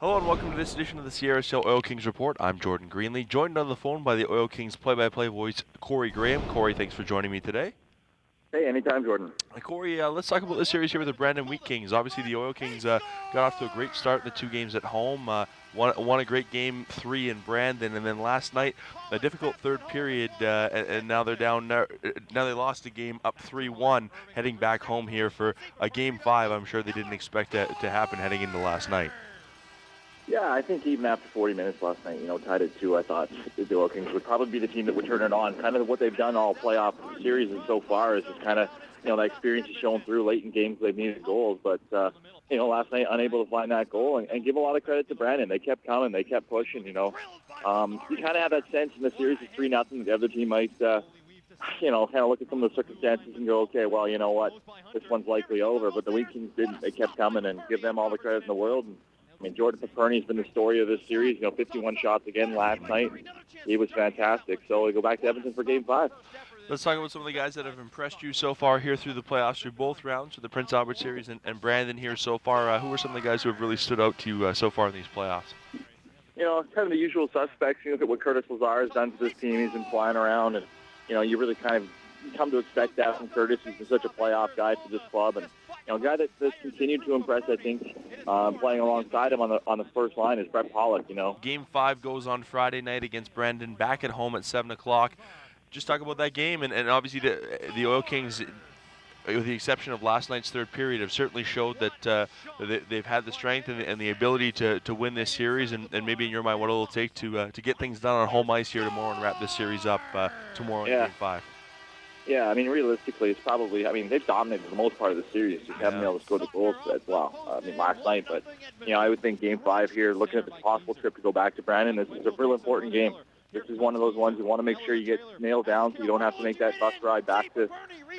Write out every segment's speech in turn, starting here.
Hello and welcome to this edition of the Sierra Sail Oil Kings Report. I'm Jordan Greenlee, joined on the phone by the Oil Kings play-by-play voice, Corey Graham. Corey, thanks for joining me today. Hey, anytime, Jordan. Corey, let's talk about this series here with the Brandon Wheat Kings. Obviously, the Oil Kings got off to a great start in the two games at home. Won a great game 3 in Brandon, and then last night a difficult third period, and now they're down. Now they lost a game up 3-1, heading back home here for a game 5. I'm sure they didn't expect that to happen heading into last night. Yeah, I think even after 40 minutes last night, tied at 2, I thought the Oil Kings would probably be the team that would turn it on. Kind of what they've done all playoff series so far is just kind of, that experience is showing through late in games. They've needed goals, but, last night unable to find that goal and give a lot of credit to Brandon. They kept coming. They kept pushing, You kind of have that sense in the series is 3-0. The other team might, kind of look at some of the circumstances and go, okay, well, you know what, this one's likely over. But the Wheat Kings didn't. They kept coming and give them all the credit in the world. And Jordan Paperny's been the story of this series. 51 shots again last night. He was fantastic. So we go back to Edmonton for Game 5. Let's talk about some of the guys that have impressed you so far here through the playoffs, through both rounds, through the Prince Albert Series and Brandon here so far. Who are some of the guys who have really stood out to you so far in these playoffs? Kind of the usual suspects. You look at what Curtis Lazar has done to this team. He's been flying around, and, you really kind of come to expect that from Curtis. He's been such a playoff guy for this club, and a guy that's continued to impress, I think, playing alongside him on the first line is Brett Pollock. Game 5 goes on Friday night against Brandon, back at home at 7 o'clock. Just talk about that game, and obviously the Oil Kings, with the exception of last night's third period, have certainly showed that they've had the strength and the ability to win this series, and maybe in your mind what it'll take to get things done on home ice here tomorrow and wrap this series up tomorrow in Game 5. Yeah, realistically, it's probably, they've dominated the most part of the series. Just haven't been able to score the goals as well. Last night, but, I would think Game 5 here, looking at the possible trip to go back to Brandon, this is a real important game. This is one of those ones you want to make sure you get nailed down so you don't have to make that bus ride back to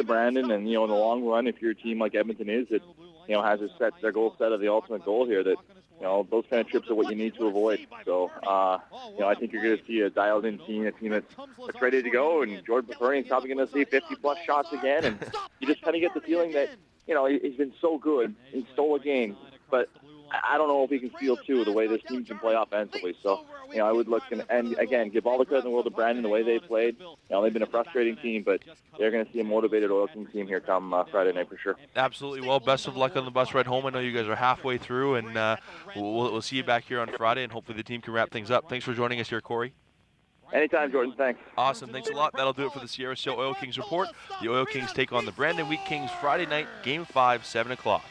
Brandon. And, in the long run, if you're a team like Edmonton is, that, has their goal set of the ultimate goal here, that, those kind of trips are what you need to avoid. So, I think you're going to see a dialed-in team, a team that's ready to go. And Jordan Paperny is probably going to see 50-plus shots again. And you just kind of get the feeling that, he's been so good. He stole a game. But I don't know if he can steal two the way this team can play offensively. So, I would look and again, give all the credit in the world to Brandon, the way they played. They've been a frustrating team, but they're going to see a motivated Oil Kings team here come Friday night for sure. Absolutely. Well, best of luck on the bus ride home. I know you guys are halfway through, and we'll see you back here on Friday, and hopefully the team can wrap things up. Thanks for joining us here, Corey. Anytime, Jordan. Thanks. Awesome. Thanks a lot. That'll do it for the Sierra Sail Oil Kings Report. The Oil Kings take on the Brandon Wheat Kings Friday night, Game 5, 7 o'clock.